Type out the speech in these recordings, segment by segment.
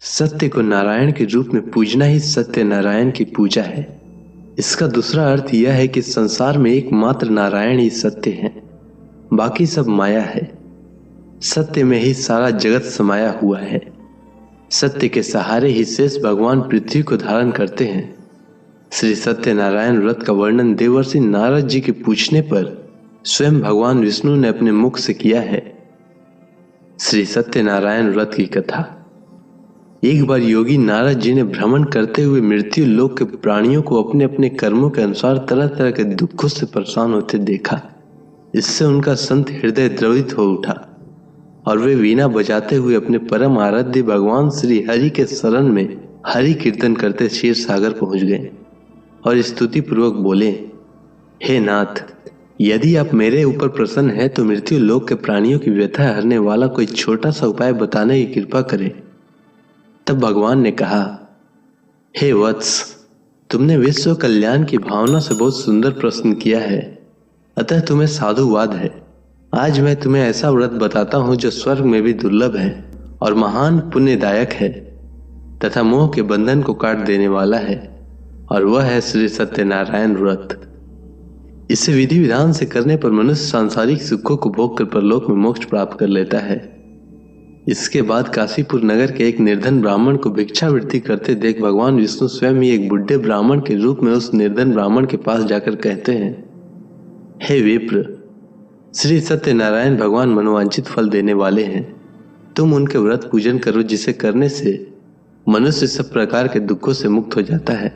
सत्य को नारायण के रूप में पूजना ही सत्य नारायण की पूजा है। इसका दूसरा अर्थ यह है कि संसार में एकमात्र नारायण ही सत्य है, बाकी सब माया है। सत्य में ही सारा जगत समाया हुआ है। सत्य के सहारे ही शेष भगवान पृथ्वी को धारण करते हैं। श्री सत्यनारायण व्रत का वर्णन देवर्षि नारद जी के पूछने पर स्वयं भगवान विष्णु ने अपने मुख से किया है। श्री सत्यनारायण व्रत की कथा। एक बार योगी नारद जी ने भ्रमण करते हुए मृत्यु लोक के प्राणियों को अपने अपने कर्मों के अनुसार तरह तरह के दुखों से परेशान होते देखा। इससे उनका संत हृदय द्रवित हो उठा और वे वीणा बजाते हुए अपने परम आराध्य भगवान श्री हरि के शरण में हरि कीर्तन करते क्षीर सागर पहुंच गए और स्तुति पूर्वक बोले, हे नाथ, यदि आप मेरे ऊपर प्रसन्न हैं तो मृत्यु लोक के प्राणियों की व्यथा हरने वाला कोई छोटा सा उपाय बताने की कृपा करें। तब भगवान ने कहा, हे वत्स, तुमने विश्व कल्याण की भावना से बहुत सुंदर प्रश्न किया है, अतः तुम्हें साधुवाद है। आज मैं तुम्हें ऐसा व्रत बताता हूं जो स्वर्ग में भी दुर्लभ है और महान पुण्यदायक है तथा मोह के बंधन को काट देने वाला है, और वह है श्री सत्यनारायण व्रत। इसे विधि विधान से करने पर मनुष्य सांसारिक सुखों को भोग कर परलोक में मोक्ष प्राप्त कर लेता है। इसके बाद काशीपुर नगर के एक निर्धन ब्राह्मण को भिक्षावृत्ति करते देख भगवान विष्णु स्वयं ही एक बुढ़े ब्राह्मण के रूप में उस निर्धन ब्राह्मण के पास जाकर कहते हैं, हे विप्र, श्री सत्यनारायण भगवान मनोवांछित फल देने वाले हैं। तुम उनके व्रत पूजन करो, जिसे करने से मनुष्य सब प्रकार के दुखों से मुक्त हो जाता है।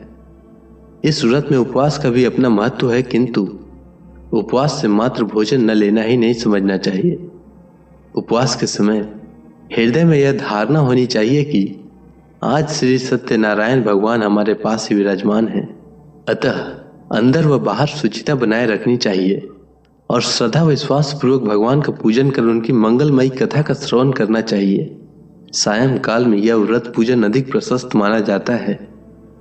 इस व्रत में उपवास का भी अपना महत्व है, किंतु उपवास से मात्र भोजन न लेना ही नहीं समझना चाहिए। उपवास के समय हृदय में यह धारणा होनी चाहिए कि आज श्री सत्यनारायण भगवान हमारे पास ही विराजमान हैं। अतः अंदर व बाहर शुचिता बनाए रखनी चाहिए और श्रद्धा विश्वास पूर्वक भगवान का पूजन कर उनकी मंगलमयी कथा का श्रवण करना चाहिए। सायं काल में यह व्रत पूजन अधिक प्रशस्त माना जाता है।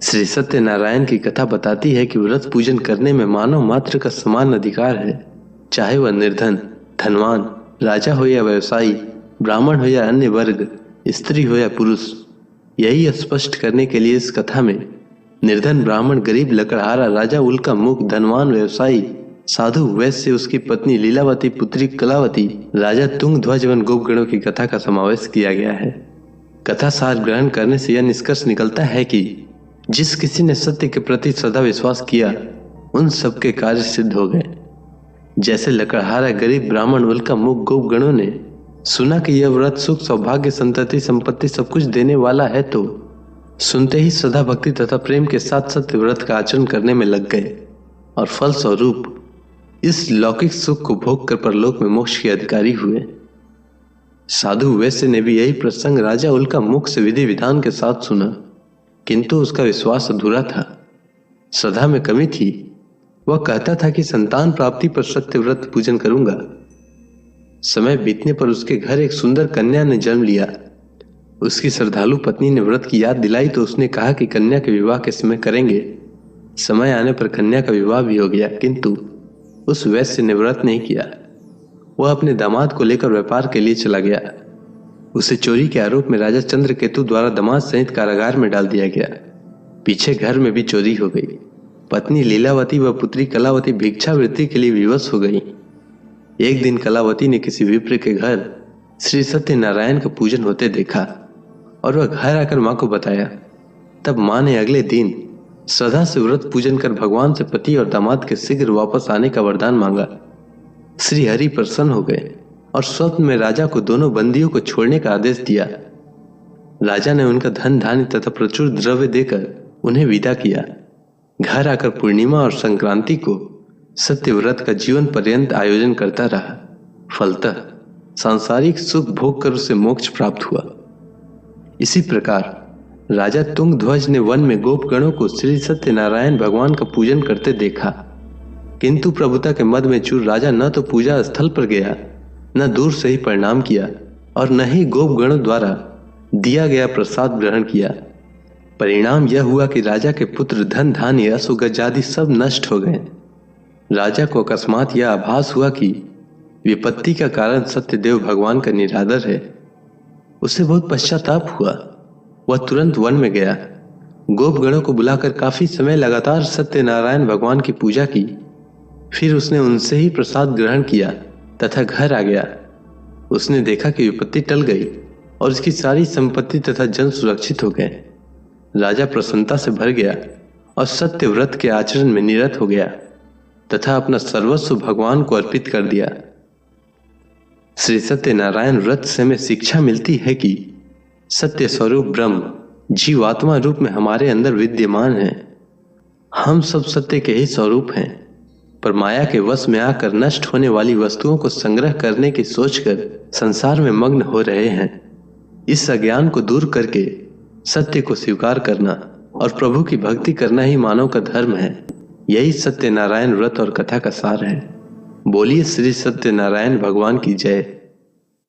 श्री सत्यनारायण की कथा बताती है कि व्रत पूजन करने में मानव मात्र का समान अधिकार है, चाहे वह निर्धन, धनवान, राजा हो या व्यवसायी, ब्राह्मण हो या अन्य वर्ग, स्त्री हो या पुरुष। यही स्पष्ट करने के लिए इस कथा में निर्धन, ब्राह्मण, गरीब, लकड़हारा, राजा उल्का मुख, धनवान, व्यवसायी, साधु, वैश्य, उसकी पत्नी लीलावती, पुत्री कलावती, राजा तुंगध्वज एवं गोपगणों की कथा का समावेश किया गया है। कथा सार ग्रहण करने से यह निष्कर्ष निकलता है कि जिस किसी ने सत्य के प्रति सदा विश्वास किया, उन सबके कार्य सिद्ध हो गए। जैसे लकड़हारा, गरीब, ब्राह्मण, उल्का मुख, गोपगणों ने सुना कि यह व्रत सुख, सौभाग्य, संतति, संपत्ति सब कुछ देने वाला है, तो सुनते ही श्रद्धा, भक्ति तथा प्रेम के साथ सत्य व्रत का आचरण करने में लग गए और फल स्वरूप इस लौकिक सुख को भोग कर परलोक में मोक्ष के अधिकारी हुए। साधु वैश्य ने भी यही प्रसंग राजा उल्का मुख से विधि विधान के साथ सुना, किंतु उसका विश्वास अधूरा था, श्रद्धा में कमी थी। वह कहता था कि संतान प्राप्ति पर सत्य व्रत पूजन करूंगा। समय बीतने पर उसके घर एक सुंदर कन्या ने जन्म लिया। उसकी श्रद्धालु पत्नी ने व्रत की याद दिलाई तो उसने कहा कि कन्या के विवाह के समय करेंगे। समय आने पर कन्या का विवाह भी हो गया, किंतु उस वैश्य ने व्रत नहीं किया। वह अपने दामाद को लेकर व्यापार के लिए चला गया। उसे चोरी के आरोप में राजा चंद्रकेतु द्वारा दामाद सहित कारागार में डाल दिया गया। पीछे घर में भी चोरी हो गई। पत्नी लीलावती व पुत्री कलावती भिक्षावृत्ति के लिए विवश हो गई। एक दिन कलावती ने किसी विप्र के घर श्री सत्यनारायण का पूजन होते देखा और वह घर आकर मां को बताया। तब मां ने अगले दिन श्रद्धा से व्रत पूजन कर भगवान से पति और दामाद के शीघ्र वापस आने का वरदान मांगा। श्री हरि प्रसन्न हो गए और स्वप्न में राजा को दोनों बंदियों को छोड़ने का आदेश दिया। राजा ने उनका धन धान्य तथा प्रचुर द्रव्य देकर उन्हें विदा किया। घर आकर पूर्णिमा और संक्रांति को सत्य व्रत का जीवन पर्यंत आयोजन करता रहा। फलतः सांसारिक सुख भोग कर उसे मोक्ष प्राप्त हुआ। इसी प्रकार राजा तुंगध्वज ने वन में गोपगणों को श्री सत्यनारायण भगवान का पूजन करते देखा, किंतु प्रभुता के मद में चूर राजा न तो पूजा स्थल पर गया, न दूर से ही प्रणाम किया और न ही गोपगणों द्वारा दिया गया प्रसाद ग्रहण किया। परिणाम यह हुआ कि राजा के पुत्र, धन धान्य, अश्वगज आदि सब नष्ट हो गए। राजा को अकस्मात यह आभास हुआ कि विपत्ति का कारण सत्यदेव भगवान का निरादर है। उसे बहुत पश्चाताप हुआ। वह तुरंत वन में गया। गोपगणों को बुलाकर काफी समय लगातार सत्यनारायण भगवान की पूजा की। फिर उसने उनसे ही प्रसाद ग्रहण किया तथा घर आ गया। उसने देखा कि विपत्ति टल गई और उसकी सारी संपत्ति तथा जन सुरक्षित हो गए। राजा प्रसन्नता से भर गया और सत्य व्रत के आचरण में निरत हो गया तथा अपना सर्वस्व भगवान को अर्पित कर दिया। श्री सत्यनारायण व्रत से हमें शिक्षा मिलती है कि सत्य स्वरूप ब्रह्म जीवात्मा रूप में हमारे अंदर विद्यमान है। हम सब सत्य के ही स्वरूप हैं, पर माया के वश में आकर नष्ट होने वाली वस्तुओं को संग्रह करने की सोचकर संसार में मग्न हो रहे हैं। इस अज्ञान को दूर करके सत्य को स्वीकार करना और प्रभु की भक्ति करना ही मानव का धर्म है। यही सत्यनारायण व्रत और कथा का सार है। बोलिए श्री सत्यनारायण भगवान की जय।